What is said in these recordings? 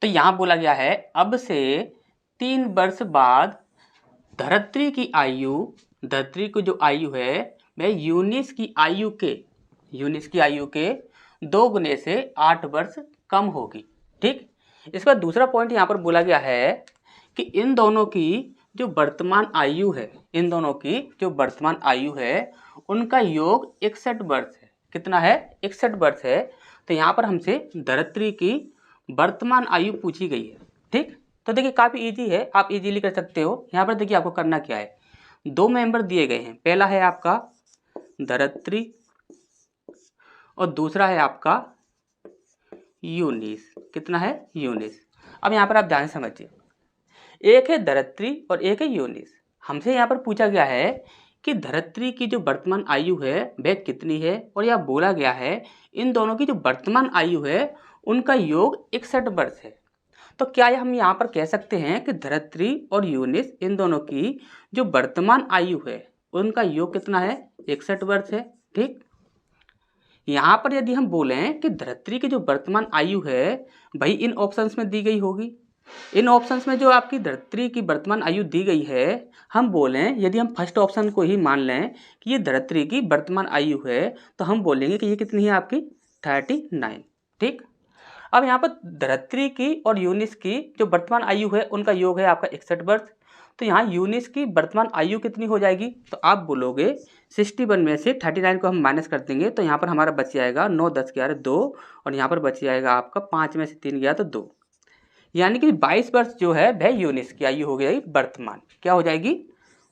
तो यहाँ बोला गया है अब से 3 वर्ष बाद धरित्री की जो आयु है वह यूनिस की आयु के 2 गुने से 8 वर्ष कम होगी। ठीक, इसका दूसरा पॉइंट यहाँ पर बोला गया है कि इन दोनों की जो वर्तमान आयु है उनका योग 61 वर्ष है। कितना है? 61 वर्ष है। तो यहाँ पर हमसे धरित्री की वर्तमान आयु पूछी गई है। ठीक, तो देखिए काफ़ी इजी है, आप इजीली कर सकते हो। यहाँ पर देखिए आपको करना क्या है, 2 मेंबर दिए गए हैं। पहला है आपका धरित्री और दूसरा है आपका यूनिस। कितना है? यूनिस। अब यहाँ पर आप ध्यान से समझिए, एक है धरित्री और एक है यूनिस। हमसे यहाँ पर पूछा गया है कि धरित्री की जो वर्तमान आयु है वह कितनी है, और यह बोला गया है इन दोनों की जो वर्तमान आयु है उनका योग 61 वर्ष है। तो क्या हम यहाँ पर कह सकते हैं कि धरित्री और यूनिस इन दोनों की जो वर्तमान आयु है उनका योग कितना है? 61 वर्ष है। ठीक, यहाँ पर यदि हम बोलें कि धरित्री की जो वर्तमान आयु है भाई इन ऑप्शंस में दी गई होगी, इन ऑप्शंस में जो आपकी धरित्री की वर्तमान आयु दी गई है, हम बोलें यदि हम फर्स्ट ऑप्शन को ही मान लें कि ये धरित्री की वर्तमान आयु है तो हम बोलेंगे कि ये कितनी है आपकी? 39। ठीक, अब यहाँ पर धरित्री की और यूनिस की जो वर्तमान आयु है उनका योग है आपका 61 वर्ष। तो यहाँ यूनिस की वर्तमान आयु कितनी हो जाएगी? तो आप बोलोगे 61 में से 39 को हम माइनस कर देंगे तो यहाँ पर हमारा बच जाएगा 9 10 11 2, और यहाँ पर बच जाएगा आपका 5 में से 3 गया तो 2, यानी कि 22 वर्ष जो है वह यूनिस की आयु हो गई वर्तमान। क्या हो जाएगी?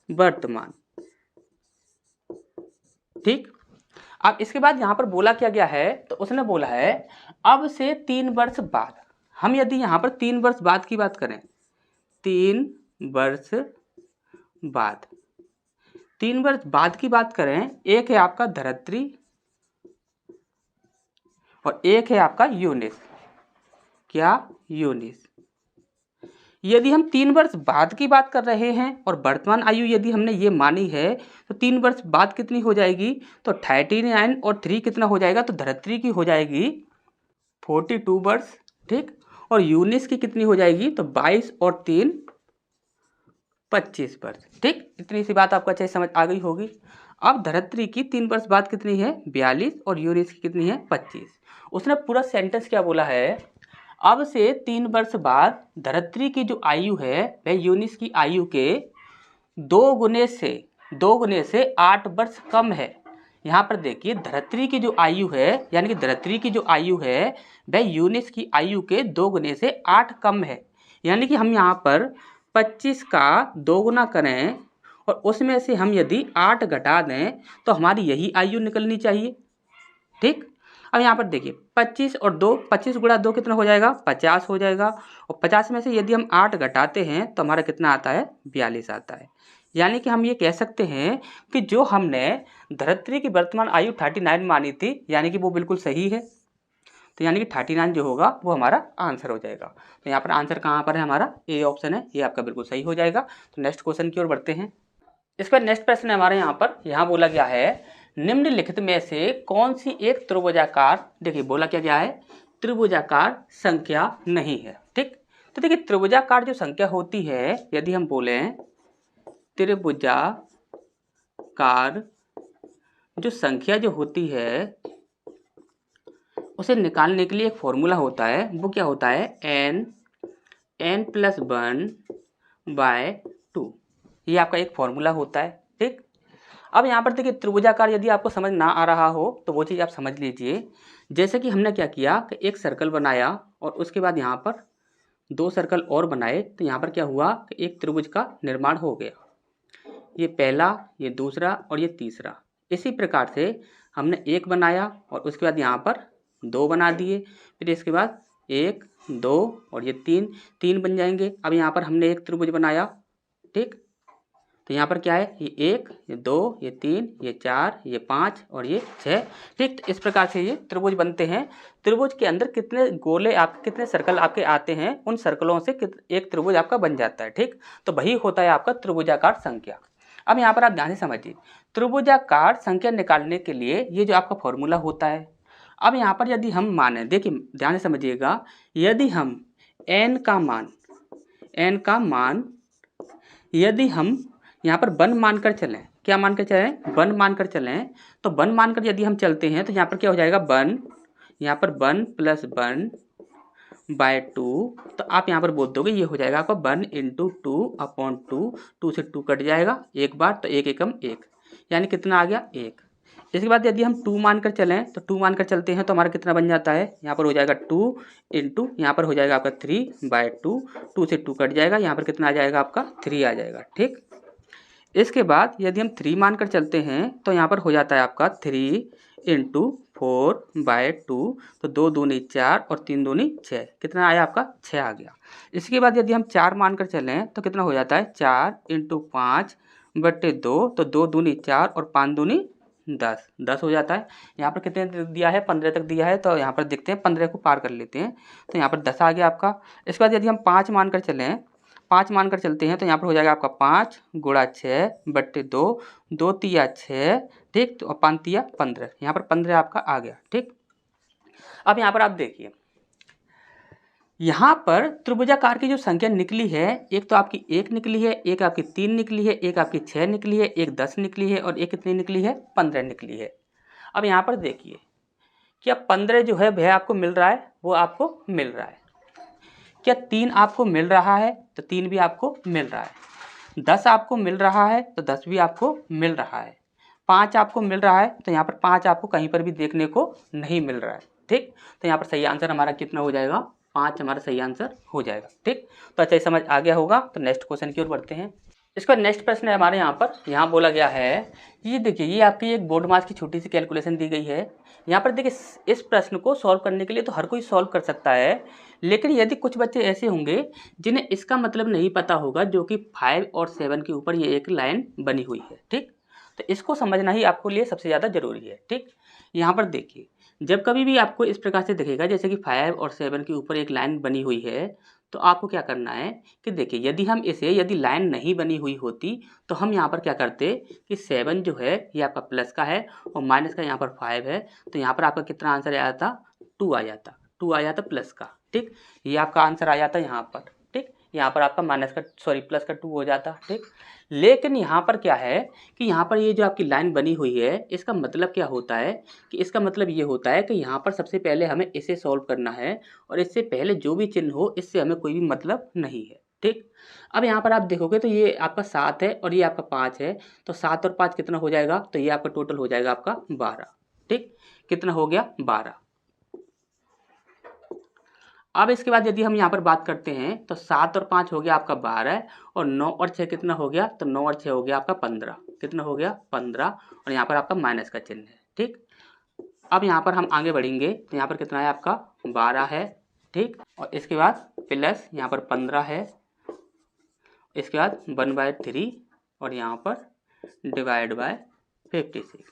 वर्तमान। ठीक, अब इसके बाद यहाँ पर बोला क्या गया है, तो उसने बोला है अब से 3 वर्ष बाद। हम यदि यहाँ पर 3 वर्ष बाद की बात करें, 3 वर्ष बाद की बात करें, एक है आपका धरित्री और एक है आपका यूनिस। क्या? यूनिस। यदि हम 3 वर्ष बाद की बात कर रहे हैं और वर्तमान आयु यदि हमने ये मानी है तो 3 वर्ष बाद कितनी हो जाएगी? तो 39 और 3 कितना हो जाएगा? तो धरित्री की हो जाएगी 42 वर्ष। ठीक, और यूनिस की कितनी हो जाएगी? तो 22 और 3 25 वर्ष। ठीक, इतनी सी बात आपको अच्छे से समझ आ गई होगी। अब धरित्री की 3 वर्ष बाद कितनी है? 42, और यूनिस की कितनी है? 25। उसने पूरा सेंटेंस क्या बोला है, अब से 3 वर्ष बाद धरित्री की जो आयु है वह यूनिस की आयु के 2 गुने से 8 वर्ष कम है। यहाँ पर देखिए धरित्री की जो आयु है, यानी कि धरित्री की जो आयु है वह यूनिस की आयु के 2 गुने से 8 कम है। यानी कि हम यहाँ पर 25 का 2 गुना करें और उसमें से हम यदि 8 घटा दें तो हमारी यही आयु निकलनी चाहिए। ठीक, अब यहाँ पर देखिए 25 और 2, 25 गुणा 2 कितना हो जाएगा? 50 हो जाएगा, और 50 में से यदि हम 8 घटाते हैं तो हमारा कितना आता है? 42 आता है। यानी कि हम ये कह सकते हैं कि जो हमने धरित्री की वर्तमान आयु 39 मानी थी, यानी कि वो बिल्कुल सही है। तो यानी कि 39 जो होगा वो हमारा आंसर हो जाएगा। तो यहाँ पर आंसर कहाँ पर है? हमारा ए ऑप्शन है, ये आपका बिल्कुल सही हो जाएगा। तो नेक्स्ट क्वेश्चन की ओर बढ़ते हैं। इस पर नेक्स्ट प्रश्न है हमारे यहाँ पर, यहाँ बोला गया है निम्नलिखित में से कौन सी एक त्रिभुजाकार, देखिए बोला क्या गया है, त्रिभुजाकार संख्या नहीं है। ठीक, तो देखिए त्रिभुजाकार जो संख्या होती है, यदि हम बोलें त्रिभुजाकार जो संख्या जो होती है उसे निकालने के लिए एक फॉर्मूला होता है। वो क्या होता है? n+1/2, ये आपका एक फॉर्मूला होता है। ठीक, अब यहाँ पर देखिए त्रिभुजाकार यदि आपको समझ ना आ रहा हो तो वो चीज़ आप समझ लीजिए। जैसे कि हमने क्या किया कि एक सर्कल बनाया और उसके बाद यहाँ पर 2 सर्कल और बनाए, तो यहाँ पर क्या हुआ कि एक त्रिभुज का निर्माण हो गया। ये पहला, ये दूसरा और ये तीसरा। इसी प्रकार से हमने एक बनाया और उसके बाद यहाँ पर 2 बना दिए, फिर इसके बाद 1 2 और ये 3 बन जाएंगे। अब यहाँ पर हमने एक त्रिभुज बनाया। ठीक, तो यहाँ पर क्या है? ये 1, ये 2, ये 3, ये 4, ये 5 और ये 6। ठीक, तो इस प्रकार से ये त्रिभुज बनते हैं। त्रिभुज के अंदर कितने गोले कितने सर्कल आपके आते हैं, उन सर्कलों से एक त्रिभुज आपका बन जाता है। ठीक, तो वही होता है आपका त्रिभुजाकार संख्या। अब यहाँ पर आप ध्यान से समझिए, त्रिभुजाकार संख्या निकालने के लिए ये जो आपका फॉर्मूला होता है। अब यहाँ पर यदि हम माने, देखिए ध्यान से समझिएगा, यदि हम n का मान यदि हम यहाँ पर 1 मानकर चलें, क्या मानकर चलें? 1 मानकर चलें, तो 1 मानकर यदि हम चलते हैं तो यहाँ पर क्या हो जाएगा? 1, यहाँ पर 1 + 1/2, तो आप यहाँ पर बोल दोगे ये हो जाएगा आपका 1 × 2/2, 2 से 2 कट जाएगा एक बार, तो 1 एकम 1, यानी कितना आ गया? 1। इसके बाद यदि हम 2 मानकर चलें, तो 2 मानकर चलते हैं तो हमारा कितना बन जाता है? यहाँ पर हो जाएगा 2 × यहाँ पर हो जाएगा आपका 3/2, 2 से 2 कट जाएगा, यहाँ पर कितना आ जाएगा आपका? 3 आ जाएगा। ठीक, इसके बाद यदि हम 3 मानकर चलते हैं तो यहाँ पर हो जाता है आपका 3 × 4/2, तो 2 दूनी 4 और 3 दूनी 6, कितना आया आपका? 6 आ गया। इसके बाद यदि हम 4 मानकर चलें तो कितना हो जाता है? 4 × 5/2, तो 2 दूनी 4 और 5 दूनी 10 हो जाता है। यहाँ पर कितने दिया है? 15 तक दिया है, तो यहाँ पर देखते हैं 15 को पार कर लेते हैं, तो यहाँ पर 10 आ गया आपका। इसके बाद यदि हम 5 मानकर चलें, 5 मानकर चलते हैं तो यहाँ पर हो जाएगा आपका 5 × 6/2, 2 तिया 6, ठीक, तो 5 तिया 15, यहाँ पर 15 आपका आ गया। ठीक, अब यहाँ पर आप देखिए, यहाँ पर त्रिभुजाकार की जो संख्या निकली है, एक तो आपकी 1 निकली है, एक आपकी 3 निकली है, एक आपकी 6 निकली है, एक 10 निकली है और एक कितनी निकली है? 15 निकली है। अब यहाँ पर देखिए, क्या 15 जो है वह आपको मिल रहा है? वो आपको मिल रहा है। क्या 3 आपको मिल रहा है? तो 3 भी आपको मिल रहा है। 10 आपको मिल रहा है, तो 10 भी आपको मिल रहा है। 5 आपको मिल रहा है, तो यहाँ पर 5 आपको कहीं पर भी देखने को नहीं मिल रहा है। ठीक, तो यहाँ पर सही आंसर हमारा कितना हो जाएगा? 5 हमारा सही आंसर हो जाएगा। ठीक, तो अच्छा समझ आ गया होगा। तो नेक्स्ट क्वेश्चन की ओर बढ़ते हैं। इसका नेक्स्ट प्रश्न है हमारे यहाँ पर, यहाँ बोला गया है, ये देखिए, ये आपकी एक बोर्ड मास की छोटी सी कैलकुलेशन दी गई है। यहाँ पर देखिए, इस प्रश्न को सॉल्व करने के लिए तो हर कोई सॉल्व कर सकता है, लेकिन यदि कुछ बच्चे ऐसे होंगे जिन्हें इसका मतलब नहीं पता होगा, जो कि 5 और 7 के ऊपर ये एक लाइन बनी हुई है। ठीक, तो इसको समझना ही आपको लिए सबसे ज़्यादा जरूरी है। ठीक, यहाँ पर देखिए, जब कभी भी आपको इस प्रकार से दिखेगा जैसे कि 5 और 7 के ऊपर एक लाइन बनी हुई है, तो आपको क्या करना है कि देखिए, यदि लाइन नहीं बनी हुई होती तो हम यहाँ पर क्या करते कि 7 जो है ये आपका प्लस का है और माइनस का यहाँ पर 5 है, तो यहाँ पर आपका कितना आंसर आया था? 2 आ जाता प्लस का। ठीक, ये आपका आंसर आ जाता यहाँ पर। ठीक, यहाँ पर आपका प्लस का 2 हो जाता। ठीक, लेकिन यहाँ पर क्या है कि यहाँ पर ये जो आपकी लाइन बनी हुई है, इसका मतलब क्या होता है कि इसका मतलब ये होता है कि यहाँ पर सबसे पहले हमें इसे सॉल्व करना है और इससे पहले जो भी चिन्ह हो इससे हमें कोई भी मतलब नहीं है। ठीक, अब यहाँ पर आप देखोगे तो ये आपका 7 है और ये आपका 5 है, तो 7 और 5 कितना हो जाएगा? तो ये आपका टोटल हो जाएगा आपका 12। ठीक, कितना हो गया? 12। अब इसके बाद यदि हम यहाँ पर बात करते हैं तो 7 और 5 हो गया आपका 12 और 9 और 6 कितना हो गया? तो 9 और 6 हो गया आपका 15। कितना हो गया? 15, और यहाँ पर आपका माइनस का चिन्ह है। ठीक, अब यहाँ पर हम आगे बढ़ेंगे तो यहाँ पर कितना है आपका? 12 है। ठीक, और इसके बाद प्लस यहाँ पर 15 है, इसके बाद 1/3 और यहाँ पर डिवाइड बाय 56,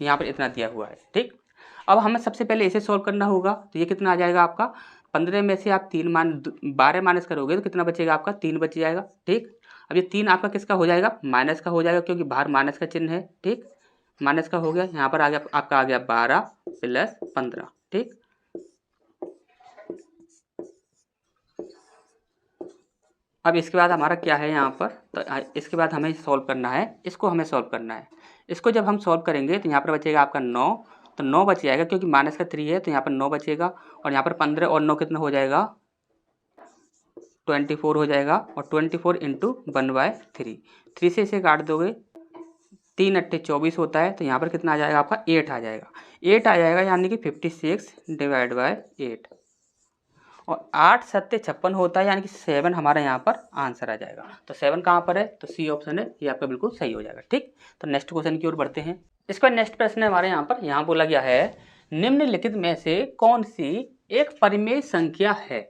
यहाँ पर इतना दिया हुआ है। ठीक, अब हमें सबसे पहले इसे सॉल्व करना होगा, तो ये कितना आ जाएगा आपका? 15 में से आप 12 माइनस करोगे तो कितना बचेगा आपका? 3 बच जाएगा। ठीक, अब ये 3 आपका किसका हो जाएगा? माइनस का हो जाएगा, क्योंकि बाहर माइनस का चिन्ह है। ठीक, माइनस का हो गया, यहाँ पर आ गया आपका, आ गया 12 + 15। ठीक, अब इसके बाद हमारा क्या है यहाँ पर? तो इसके बाद हमें सॉल्व करना है, इसको हमें सॉल्व करना है। इसको जब हम सॉल्व करेंगे तो यहाँ पर बचेगा आपका 9, तो 9 बच जाएगा, क्योंकि माइनस का 3 है तो यहाँ पर 9 बचेगा, और यहाँ पर 15 और 9 कितना हो जाएगा? 24 हो जाएगा, और 24 × 1/3, 3 से इसे काट दोगे, 3 × 8 = 24 होता है, तो यहाँ पर कितना आ जाएगा आपका? 8 आ जाएगा। 8 आ जाएगा, यानी कि 56 / 8, और 8 × 7 = 56 होता है, यानी कि 7 हमारा यहाँ पर आंसर आ जाएगा। तो 7 कहाँ पर है? तो सी ऑप्शन है, ये आपका बिल्कुल सही हो जाएगा। ठीक, तो नेक्स्ट क्वेश्चन की ओर बढ़ते हैं। इसका नेक्स्ट प्रश्न है हमारे यहाँ पर, यहाँ बोला गया है, निम्नलिखित में से कौन सी एक परिमेय संख्या है?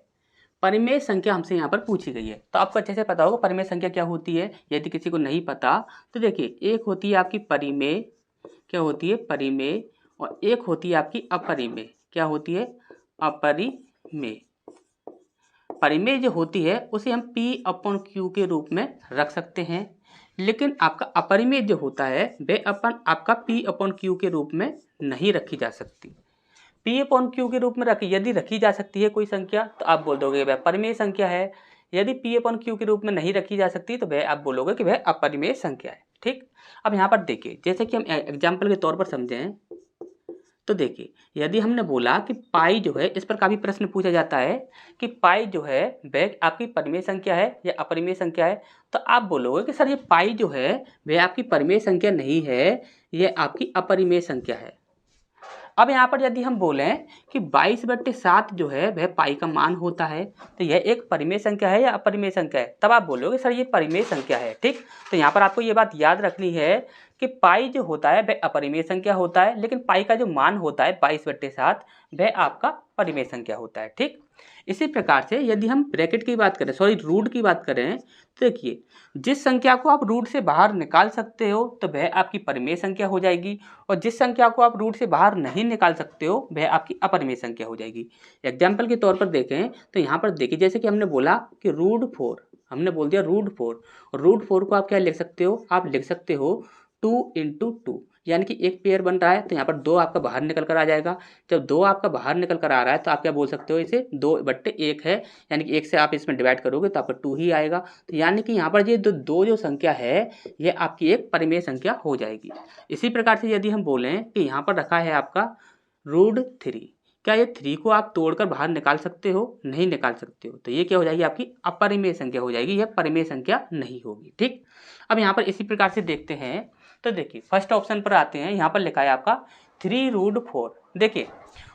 परिमेय संख्या हमसे यहाँ पर पूछी गई है, तो आपको अच्छे से पता होगा परिमेय संख्या क्या होती है। यदि किसी को नहीं पता तो देखिए, एक होती है आपकी परिमेय, क्या होती है? परिमेय, और एक होती है आपकी अपरिमेय, क्या होती है? अपरिमेय। परिमेय जो होती है उसे हम P/Q के रूप में रख सकते हैं, लेकिन आपका अपरिमेय जो होता है वह आपका P/Q के रूप में नहीं रखी जा सकती। P अपॉन Q के रूप में यदि रखी जा सकती है कोई संख्या तो आप बोल दोगे वह परिमेय संख्या है। यदि P अपॉन Q के रूप में नहीं रखी जा सकती तो वह आप बोलोगे कि वह अपरिमेय संख्या है। ठीक, अब यहाँ पर देखिए जैसे कि हम एग्जाम्पल के तौर पर समझें तो देखिए यदि हमने बोला कि पाई जो है, इस पर काफी प्रश्न पूछा जाता है कि पाई जो है वह आपकी परिमेय संख्या है या अपरिमेय संख्या है, तो आप बोलोगे कि सर ये पाई जो है वह आपकी परिमेय संख्या नहीं है, यह आपकी अपरिमेय संख्या है। अब यहाँ पर यदि हम बोलें कि 22/7 जो है वह पाई का मान होता है, तो यह एक परिमेय संख्या है या अपरिमेय संख्या है, तब आप बोलोगे सर ये परिमेय संख्या है। ठीक, तो यहाँ पर आपको ये बात याद रखनी है कि पाई जो होता है वह अपरिमेय संख्या होता है, लेकिन पाई का जो मान होता है 22/7 वह आपका परिमेय संख्या होता है। ठीक, इसी प्रकार से यदि हम ब्रैकेट की बात करें, रूट की बात करें, तो देखिए जिस संख्या को आप रूट से बाहर निकाल सकते हो तो वह आपकी परिमेय संख्या हो जाएगी, और जिस संख्या को आप रूट से बाहर नहीं निकाल सकते हो वह आपकी अपरिमेय संख्या हो जाएगी। एग्जाम्पल के तौर पर देखें तो यहाँ पर देखिए जैसे कि हमने बोला कि √4, हमने बोल दिया √4, और √4 को आप क्या लिख सकते हो, आप लिख सकते हो 2 × 2, यानी कि एक पेयर बन रहा है तो यहाँ पर 2 आपका बाहर निकल कर आ जाएगा। जब 2 आपका बाहर निकल कर आ रहा है तो आप क्या बोल सकते हो, इसे 2/1 है, यानी कि 1 से आप इसमें डिवाइड करोगे तो आपका 2 ही आएगा। तो यानी कि यहाँ पर ये दो जो संख्या है ये आपकी एक परिमेय संख्या हो जाएगी। इसी प्रकार से यदि हम बोलें कि यहाँ पर रखा है आपका √3, क्या ये 3 को आप तोड़कर बाहर निकाल सकते हो, नहीं निकाल सकते हो, तो ये क्या हो जाएगी आपकी अपरिमेय संख्या हो जाएगी, यह परिमेय संख्या नहीं होगी। ठीक, अब यहाँ पर इसी प्रकार से देखते हैं तो देखिए फर्स्ट ऑप्शन पर आते हैं, यहाँ पर लिखा है आपका 3√4। देखिए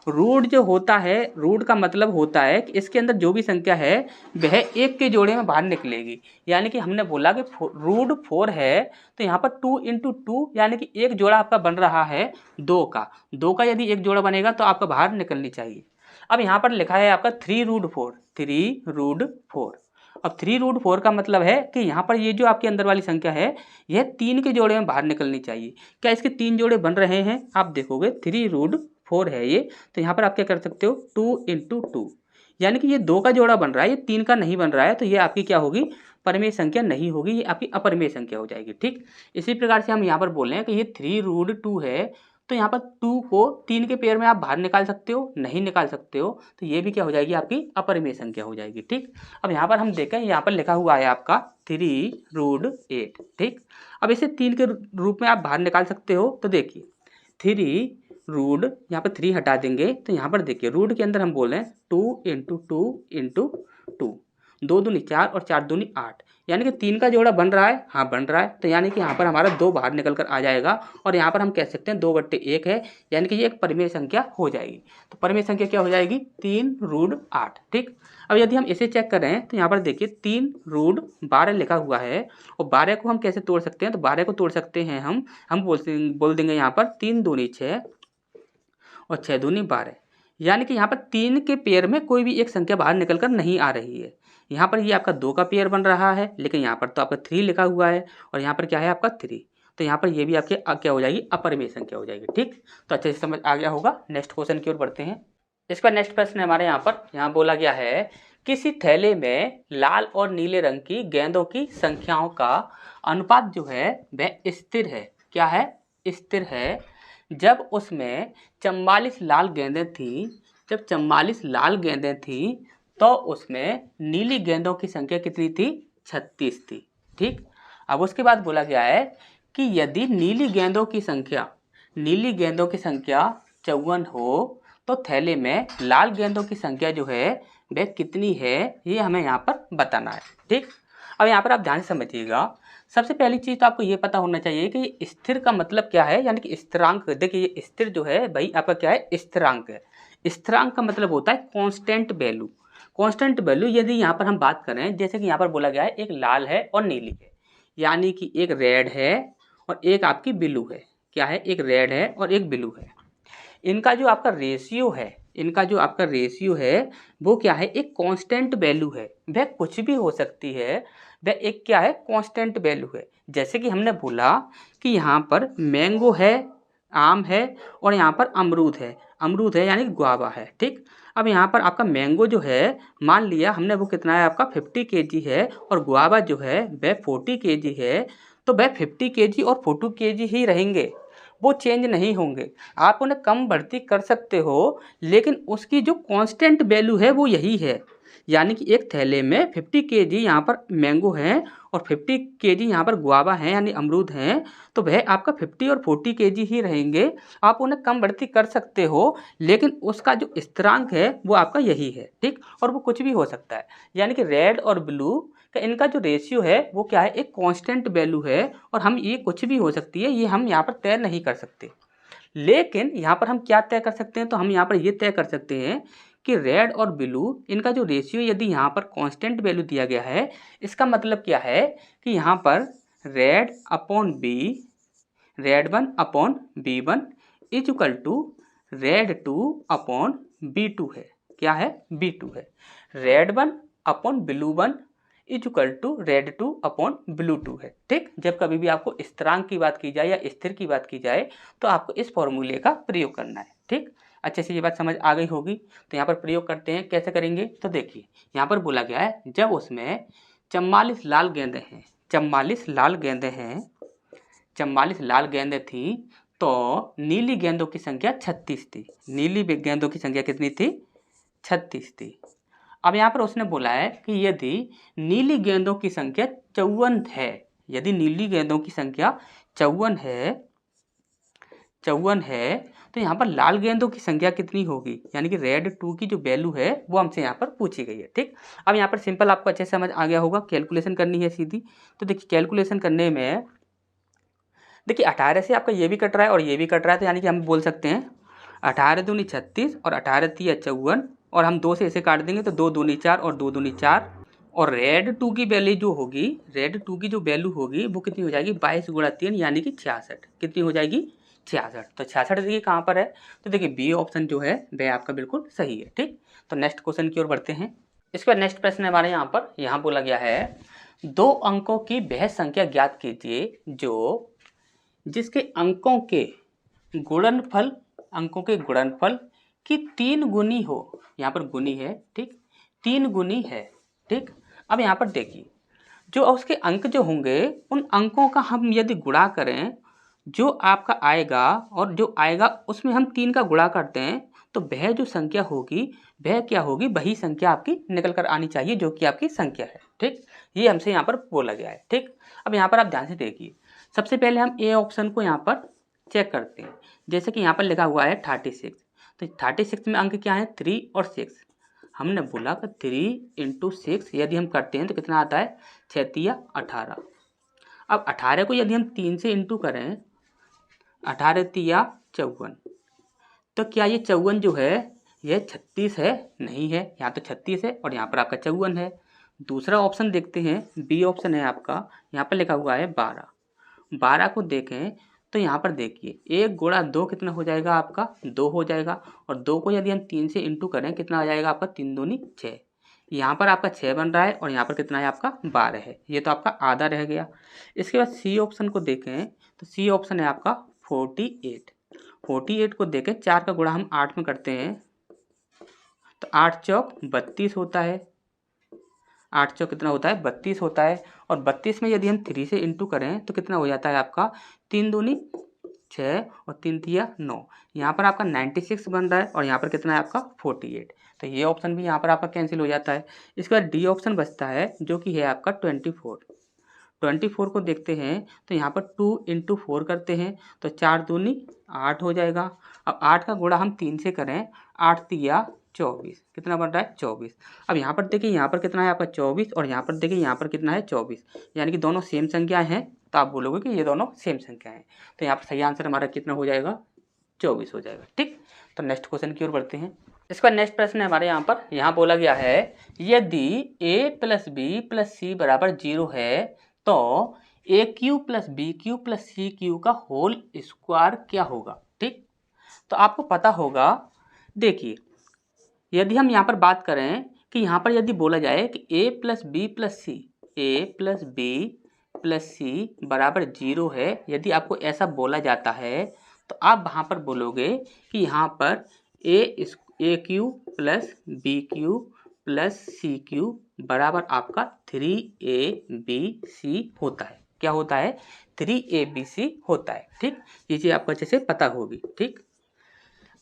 रूट जो होता है, रूट का मतलब होता है कि इसके अंदर जो भी संख्या है वह एक के जोड़े में बाहर निकलेगी, यानी कि हमने बोला कि √4 है तो यहाँ पर 2 × 2 यानी कि एक जोड़ा आपका बन रहा है 2 का यदि एक जोड़ा बनेगा तो आपका बाहर निकलनी चाहिए। अब यहाँ पर लिखा है आपका 3√4। अब 3√4 का मतलब है कि यहाँ पर ये जो आपके अंदर वाली संख्या है यह 3 के जोड़े में बाहर निकलनी चाहिए। क्या इसके 3 जोड़े बन रहे हैं, आप देखोगे 3√4 है ये, तो यहाँ पर आप क्या कर सकते हो 2 × 2, यानी कि ये 2 का जोड़ा बन रहा है, ये 3 का नहीं बन रहा है, तो ये आपकी क्या होगी, परिमेय संख्या नहीं होगी, ये आपकी अपरिमेय संख्या हो जाएगी। ठीक, इसी प्रकार से हम यहाँ पर बोल रहे हैं कि ये 3√2 है, तो यहाँ पर 2 को 3 के पेयर में आप बाहर निकाल सकते हो, नहीं निकाल सकते हो, तो ये भी क्या हो जाएगी आपकी अपरिमेय संख्या हो जाएगी। ठीक, अब यहाँ पर हम देखें, यहाँ पर लिखा हुआ है आपका 3√8। ठीक, अब इसे 3 के रूप में आप बाहर निकाल सकते हो, तो देखिए 3 यहाँ पर 3 हटा देंगे तो यहाँ पर देखिए रूट के अंदर हम बोल रहे हैं 2 × 2 × 2, 2 दूनी 4 और 4 दूनी 8, यानी कि 3 का जोड़ा बन रहा है, हाँ बन रहा है, तो यानी कि यहाँ पर हमारा 2 बाहर निकल कर आ जाएगा, और यहाँ पर हम कह सकते हैं 2/1 है, यानी कि ये एक परिमेय संख्या हो जाएगी। तो परिमेय संख्या क्या हो जाएगी 3√8। ठीक, अब यदि हम इसे चेक करें तो यहाँ पर देखिए 3√12 लिखा हुआ है, और 12 को हम कैसे तोड़ सकते हैं, तो 12 को तोड़ सकते हैं हम बोल देंगे यहाँ पर 3 दूनी 6 और 6 दूनी 12, यानी कि यहाँ पर 3 के पेयर में कोई भी एक संख्या बाहर निकल कर नहीं आ रही है। यहाँ पर ये आपका 2 का पेयर बन रहा है, लेकिन यहाँ पर तो आपका 3 लिखा हुआ है, और यहाँ पर क्या है आपका 3, तो यहाँ पर ये भी आपके क्या हो जाएगी, अपरिमेय संख्या हो जाएगी। ठीक, तो अच्छे से समझ आ गया होगा। नेक्स्ट क्वेश्चन की ओर बढ़ते हैं। इसका नेक्स्ट प्रश्न हमारे यहाँ बोला गया है, किसी थैले में लाल और नीले रंग की गेंदों की संख्याओं का अनुपात जो है वह स्थिर है। क्या है, स्थिर है। जब उसमें 44 लाल गेंदें थीं, जब 44 लाल गेंदें थीं तो उसमें नीली गेंदों की संख्या कितनी थी, 36 थी। ठीक, अब उसके बाद बोला गया है कि यदि नीली गेंदों की संख्या 54 हो तो थैले में लाल गेंदों की संख्या जो है वह कितनी है, ये हमें यहाँ पर बताना है। ठीक, अब यहाँ पर आप ध्यान से समझिएगा। सबसे पहली चीज़ तो आपको ये पता होना चाहिए कि स्थिर का मतलब क्या है, यानी कि स्थिरांक। देखिए ये स्थिर जो है भाई आपका क्या है, स्थिरांक है। स्थिरांक का मतलब होता है कांस्टेंट वैल्यू। कांस्टेंट वैल्यू यदि यहाँ पर हम बात करें, जैसे कि यहाँ पर बोला गया है एक लाल है और नीली है, यानी कि एक रेड है और एक आपकी ब्लू है। क्या है, एक रेड है और एक ब्लू है। इनका जो आपका रेशियो है वो क्या है, एक कांस्टेंट वैल्यू है। वह कुछ भी हो सकती है, वह एक क्या है, कांस्टेंट वैल्यू है। जैसे कि हमने बोला कि यहाँ पर मैंगो है, आम है, और यहाँ पर अमरूद है यानी गुआवा है। ठीक, अब यहाँ पर आपका मैंगो जो है, मान लिया हमने वो कितना है आपका 50 kg है, और गुआवा जो है वह 40 kg है, तो वह 50 kg और 40 kg ही रहेंगे। वो चेंज नहीं होंगे। आप उन्हें कम बढ़ती कर सकते हो, लेकिन उसकी जो कांस्टेंट वैल्यू है वो यही है। यानी कि एक थैले में 50 केजी यहाँ पर मैंगो हैं और 50 केजी यहाँ पर गुआवा हैं यानी अमरूद हैं, तो वह आपका 50 और 40 केजी ही रहेंगे। आप उन्हें कम बढ़ती कर सकते हो, लेकिन उसका जो स्थिरांक है वो आपका यही है, ठीक। और वो कुछ भी हो सकता है। यानी कि रेड और ब्लू का इनका जो रेशियो है वो क्या है, एक कांस्टेंट वैल्यू है। और हम ये कुछ भी हो सकती है, ये हम यहाँ पर तय नहीं कर सकते। लेकिन यहाँ पर हम क्या तय कर सकते हैं, तो हम यहाँ पर ये तय कर सकते हैं कि रेड और ब्लू इनका जो रेशियो यदि यहाँ पर कांस्टेंट वैल्यू दिया गया है, इसका मतलब क्या है कि यहाँ पर रेड अपॉन बी, red 1 upon B1 is equal to red 2 upon B2 है। क्या है, B2 है। Red 1 upon blue 1 is equal to red 2 upon blue 2 है, ठीक। जब कभी भी आपको स्थिरांक की बात की जाए या स्थिर की बात की जाए तो आपको इस फॉर्मूले का प्रयोग करना है, ठीक। अच्छे से ये बात समझ आ गई होगी। तो यहाँ पर प्रयोग करते हैं, कैसे करेंगे, तो देखिए यहाँ पर बोला गया है जब उसमें 44 लाल गेंदें हैं, 44 लाल गेंदें हैं, 44 लाल गेंदें थी, तो नीली गेंदों की संख्या 36 थी। नीली गेंदों की संख्या कितनी थी, 36 थी। अब यहाँ पर उसने बोला है कि यदि नीली गेंदों की संख्या 54 है, यदि नीली गेंदों की संख्या 54 है, तो यहाँ पर लाल गेंदों की संख्या कितनी होगी, यानी कि रेड 2 की जो वैल्यू है वो हमसे यहाँ पर पूछी गई है, ठीक। अब यहाँ पर सिंपल आपको अच्छे से समझ आ गया होगा, कैलकुलेशन करनी है सीधी। तो देखिए कैलकुलेशन करने में देखिए 18 से आपका ये भी कट रहा है और ये भी कट रहा है, तो यानी कि हम बोल सकते हैं 18 दूनी 36 और 18 तिया 54, और हम 2 से इसे काट देंगे तो 2 दूनी 4 और 2 दूनी 4। और रेड 2 की वैल्यू जो होगी, रेड 2 की जो वैल्यू होगी वो कितनी हो जाएगी, 22 गुणा 3 यानी कि 66। कितनी हो जाएगी, 66। तो 66 देखिए कहाँ पर है, तो देखिए बी ऑप्शन जो है वह आपका बिल्कुल सही है, ठीक। तो नेक्स्ट क्वेश्चन की ओर बढ़ते हैं। इसके बाद नेक्स्ट प्रश्न हमारे यहाँ पर बोला गया है 2 अंकों की वह संख्या ज्ञात कीजिए जो जिसके अंकों के गुणनफल की 3 गुनी हो। यहाँ पर गुनी है, ठीक, 3 गुनी है, ठीक। अब यहाँ पर देखिए जो उसके अंक जो होंगे उन अंकों का हम यदि गुणा करें, जो आपका आएगा और जो आएगा उसमें हम 3 का गुणा करते हैं, तो वह जो संख्या होगी वह क्या होगी, वही संख्या आपकी निकल कर आनी चाहिए जो कि आपकी संख्या है, ठीक। ये हमसे यहाँ पर बोला गया है, ठीक। अब यहाँ पर आप ध्यान से देखिए, सबसे पहले हम ए ऑप्शन को यहाँ पर चेक करते हैं। जैसे कि यहाँ पर लिखा हुआ है 36, तो 36 में अंक क्या है, 3 और 6। हमने बोला कि 3 × 6 यदि हम करते हैं तो कितना आता है, 6 तिया 18। अब 18 को यदि हम 3 से इंटू करें, 18 तिया 54, तो क्या ये 54 जो है यह 36 है, नहीं है, यहाँ तो 36 है और यहाँ पर आपका 54 है। दूसरा ऑप्शन देखते हैं, बी ऑप्शन है आपका, यहाँ पर लिखा हुआ है 12। 12 को देखें तो यहाँ पर देखिए 1 गुणा 2 कितना हो जाएगा आपका, 2 हो जाएगा। और 2 को यदि हम 3 से इंटू करें कितना आ जाएगा आपका, 3 दूनी 6। यहाँ पर आपका 6 बन रहा है और यहाँ पर कितना है आपका 12 है, ये तो आपका आधा रह गया। इसके बाद सी ऑप्शन को देखें तो सी ऑप्शन है आपका 48। 48 को देखें, 4 का गुणा हम 8 में करते हैं तो 8 चौक 32 होता है, 8 चौक कितना होता है, 32 होता है। और 32 में यदि हम 3 से इंटू करें तो कितना हो जाता है आपका, 3 दूनी 6 और 3 तिया 9। यहाँ पर आपका 96 बन रहा है और यहाँ पर कितना है आपका 48। तो ये ऑप्शन भी यहाँ पर आपका कैंसिल हो जाता है। इसके बाद डी ऑप्शन बचता है जो कि है आपका 24। 24 को देखते हैं तो यहाँ पर 2 × 4 करते हैं तो 4 दूनी 8 हो जाएगा। अब 8 का गुणा हम 3 से करें, 8 तिया 24, कितना बन रहा है 24। अब यहाँ पर देखिए यहाँ पर कितना है आपका 24 और यहाँ पर देखिए यहाँ पर कितना है 24, यानी कि दोनों सेम संख्या हैं, तो आप बोलोगे कि ये दोनों सेम संख्या हैं। तो यहाँ पर सही आंसर हमारा कितना हो जाएगा, 24 हो जाएगा, ठीक। तो नेक्स्ट क्वेश्चन की ओर बढ़ते हैं। इसका नेक्स्ट प्रश्न है हमारे यहाँ बोला गया है यदि a + b + c = 0 है तो AQ + BQ + CQ का होल स्क्वायर क्या होगा, ठीक। तो आपको पता होगा, देखिए यदि हम यहाँ पर बात करें कि यहाँ पर यदि बोला जाए कि a + b + c = 0 है, यदि आपको ऐसा बोला जाता है तो आप वहाँ पर बोलोगे कि यहाँ पर AQ + BQ + CQ बराबर आपका 3ABC होता है, क्या होता है 3ABC होता है। ठीक, ये चीज़ आपको अच्छे से पता होगी। ठीक,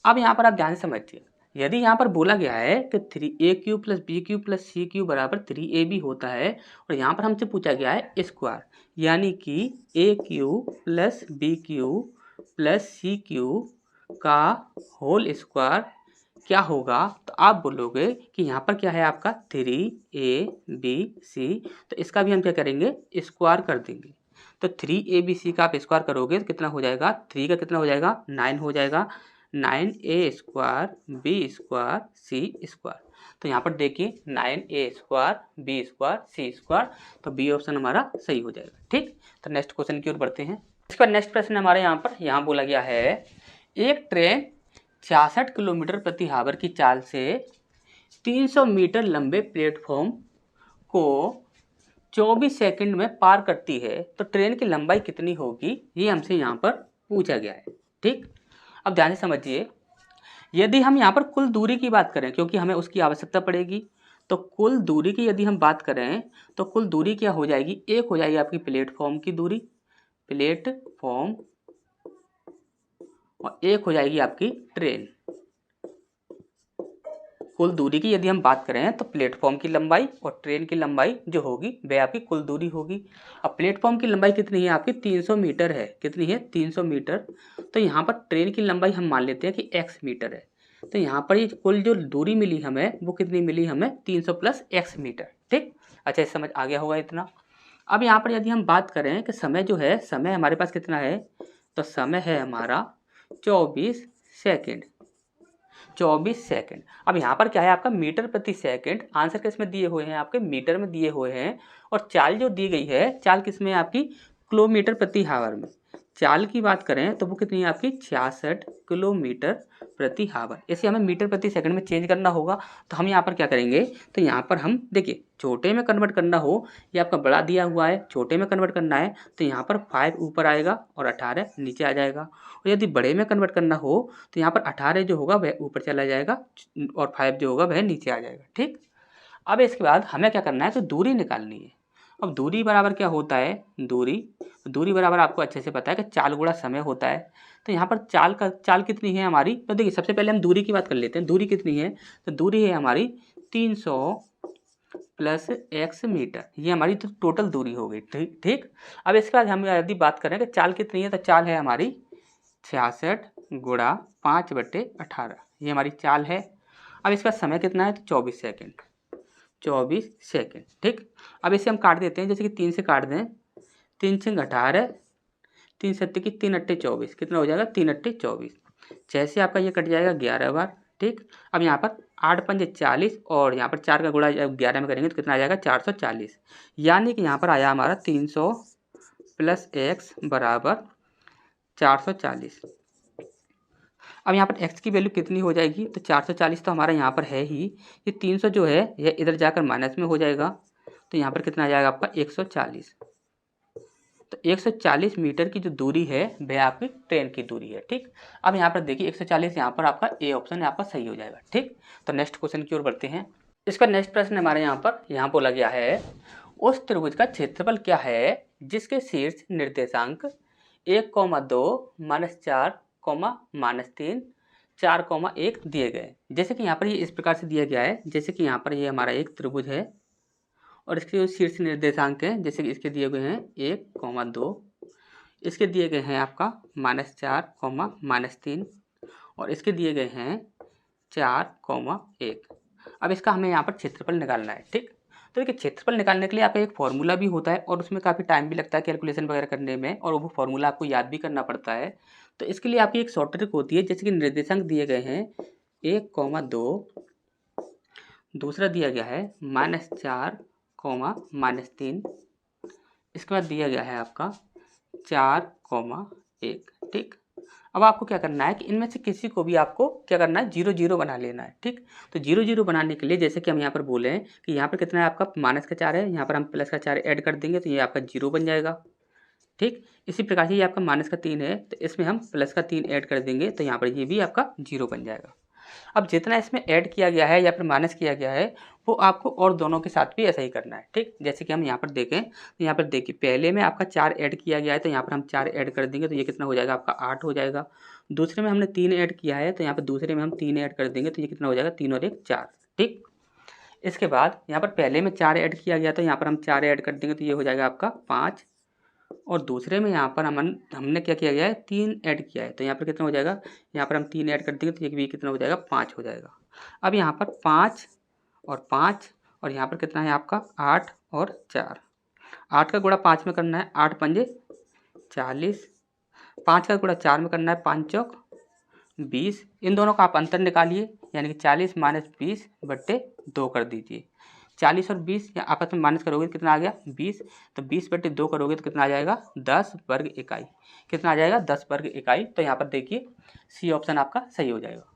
अब यहाँ पर आप ध्यान से समझिए, यदि यहाँ पर बोला गया है कि 3A³ + B³ + C³ बराबर 3AB होता है और यहाँ पर हमसे पूछा गया है स्क्वायर, यानी कि A³ + B³ + C³ का होल स्क्वायर क्या होगा, तो आप बोलोगे कि यहाँ पर क्या है आपका 3ABC, तो इसका भी हम क्या करेंगे स्क्वायर कर देंगे। तो 3ABC का आप स्क्वायर करोगे तो कितना हो जाएगा, 3 का कितना हो जाएगा 9 हो जाएगा, 9A² B² C²। तो यहाँ पर देखिए 9A² B² C², तो बी ऑप्शन हमारा सही हो जाएगा। ठीक, तो नेक्स्ट क्वेश्चन की ओर बढ़ते हैं। इसका नेक्स्ट प्रश्न हमारे यहाँ बोला गया है एक ट्रेन 66 किलोमीटर प्रति आवर की चाल से 300 मीटर लंबे प्लेटफॉर्म को 24 सेकंड में पार करती है, तो ट्रेन की लंबाई कितनी होगी, ये हमसे यहाँ पर पूछा गया है। ठीक, अब ध्यान से समझिए, यदि हम यहाँ पर कुल दूरी की बात करें, क्योंकि हमें उसकी आवश्यकता पड़ेगी, तो कुल दूरी की यदि हम बात करें तो कुल दूरी क्या हो जाएगी, एक हो जाएगी आपकी प्लेटफॉर्म की दूरी, प्लेटफॉर्म, और एक हो जाएगी आपकी ट्रेन। कुल दूरी की यदि हम बात करें तो प्लेटफॉर्म की लंबाई और ट्रेन की लंबाई जो होगी वह आपकी कुल दूरी होगी। अब प्लेटफॉर्म की लंबाई कितनी है आपकी 300 मीटर है, कितनी है 300 मीटर, तो यहाँ पर ट्रेन की लंबाई हम मान लेते हैं कि x मीटर है, तो यहाँ पर ये कुल जो दूरी मिली हमें वो कितनी मिली हमें 300 + x मीटर। ठीक, अच्छा समझ आ गया होगा इतना। अब यहाँ पर यदि हम बात करें कि समय जो है, समय हमारे पास कितना है, तो समय है हमारा 24 सेकेंड, 24 सेकंड। अब यहाँ पर क्या है आपका मीटर प्रति सेकंड, आंसर किस में दिए हुए हैं आपके मीटर में दिए हुए हैं, और चाल जो दी गई है चाल किस में आपकी किलोमीटर प्रति आवर में। चाल की बात करें तो वो कितनी है आपकी 66 किलोमीटर प्रति आवर। इसे हमें मीटर प्रति सेकंड में चेंज करना होगा, तो हम यहाँ पर क्या करेंगे, तो यहाँ पर हम देखिए छोटे में कन्वर्ट करना हो, ये आपका बड़ा दिया हुआ है, छोटे में कन्वर्ट करना है तो यहाँ पर 5 ऊपर आएगा और 18 नीचे आ जाएगा, और यदि बड़े में कन्वर्ट करना हो तो यहाँ पर 18 जो होगा वह ऊपर चला जाएगा और 5 जो होगा वह नीचे आ जाएगा। ठीक, अब इसके बाद हमें क्या करना है, तो दूरी निकालनी है। अब दूरी बराबर क्या होता है, दूरी बराबर आपको अच्छे से पता है कि चाल गुणा समय होता है। तो यहाँ पर चाल कितनी है हमारी, तो देखिए सबसे पहले हम दूरी की बात कर लेते हैं। दूरी कितनी है, तो दूरी है हमारी 300 + x मीटर, ये हमारी तो टोटल दूरी हो गई। ठीक, अब इसके बाद हम यदि बात करें कि चाल कितनी है, तो चाल है हमारी 66 × 5/18, ये हमारी चाल है। अब इसका समय कितना है, तो 24 सेकेंड, 24 सेकेंड। ठीक, अब इसे हम काट देते हैं, जैसे कि 3 से काट दें, 3 से 18, 3 7 की 3 8 24, कितना हो जाएगा 3 8 24, 6 से आपका ये कट जाएगा 11 बार। ठीक, अब यहाँ पर 8 5 40 और यहाँ पर 4 का गुणा 11 में करेंगे तो कितना आ जाएगा 440, यानी कि यहाँ पर आया हमारा 300 + x बराबर 440। अब यहाँ पर x की वैल्यू कितनी हो जाएगी, तो 440 तो हमारा यहाँ पर है ही, ये 300 जो है यह इधर जाकर माइनस में हो जाएगा, तो यहाँ पर कितना आ जाएगा आपका 140। तो 140 मीटर की जो दूरी है वह आपकी ट्रेन की दूरी है। ठीक, अब यहाँ पर देखिए 140, यहाँ पर आपका ए ऑप्शन आपका सही हो जाएगा। ठीक, तो नेक्स्ट क्वेश्चन की ओर बढ़ते हैं। इसका नेक्स्ट प्रश्न हमारे यहाँ बोला गया है, उस त्रिभुज का क्षेत्रफल क्या है जिसके शीर्ष निर्देशांक 1,2 -4, -3, 4,1 दिए गए। जैसे कि यहाँ पर ये इस प्रकार से दिया गया है, जैसे कि यहाँ पर ये हमारा एक त्रिभुज है और इसके जो शीर्ष निर्देशांक हैं, जैसे कि इसके दिए गए हैं 1,2, इसके दिए गए हैं आपका -4, -3, और इसके दिए गए हैं 4,1। अब इसका हमें यहाँ पर क्षेत्रफल निकालना है। ठीक, तो देखिए क्षेत्रफल निकालने के लिए आपका एक फॉर्मूला भी होता है और उसमें काफ़ी टाइम भी लगता है कैलकुलेशन वगैरह करने में, और वो फॉर्मूला आपको याद भी करना पड़ता है। तो इसके लिए आपकी एक शॉर्ट ट्रिक होती है, जैसे कि निर्देशांक दिए गए हैं 1,2, दूसरा दिया गया है -4, -3, इसके बाद दिया गया है आपका 4,1। ठीक, अब आपको क्या करना है कि इनमें से किसी को भी आपको क्या करना है 0 0 बना लेना है। ठीक, तो 0 0 बनाने के लिए जैसे कि हम यहाँ पर बोले हैं कि यहाँ पर कितना है आपका -4 है, यहाँ पर हम +4 ऐड कर देंगे तो ये आपका 0 बन जाएगा। ठीक, इसी प्रकार से ये आपका -3 है तो इसमें हम +3 ऐड कर देंगे तो यहाँ पर ये भी आपका 0 बन जाएगा। अब जितना इसमें ऐड किया गया है या फिर माइनस किया गया है वो आपको और दोनों के साथ भी ऐसा ही करना है। ठीक, जैसे कि हम यहाँ पर देखें तो यहाँ पर देखिए पहले में आपका 4 ऐड किया गया है तो यहाँ पर हम 4 ऐड कर देंगे तो ये कितना हो जाएगा आपका 8 हो जाएगा। दूसरे में हमने 3 ऐड किया है तो यहाँ पर दूसरे में हम 3 ऐड कर देंगे तो ये कितना हो जाएगा 3 और 1 4। ठीक, इसके बाद यहाँ पर पहले में 4 ऐड किया गया तो यहाँ पर हम 4 ऐड कर देंगे तो ये हो जाएगा आपका 5। और दूसरे में यहाँ पर हमने क्या किया गया है 3 ऐड किया है तो यहाँ पर कितना हो जाएगा, यहाँ पर हम 3 ऐड कर देंगे तो ये भी कितना हो जाएगा 5 हो जाएगा। अब यहाँ पर 5 और 5 और यहाँ पर कितना है आपका 8 और 4। 8 का गुणा 5 में करना है, 8 पंजे 40। 5 का गुणा 4 में करना है, 5 चौक 20। इन दोनों का आप अंतर निकालिए यानी कि 40 माइनस 20/2 कर दीजिए। 40 और 20 या आपस में माइनस करोगे तो कितना आ गया 20। तो 20/2 करोगे तो कितना आ जाएगा 10 वर्ग इकाई। कितना आ जाएगा 10 वर्ग इकाई। तो यहाँ पर देखिए सी ऑप्शन आपका सही हो जाएगा।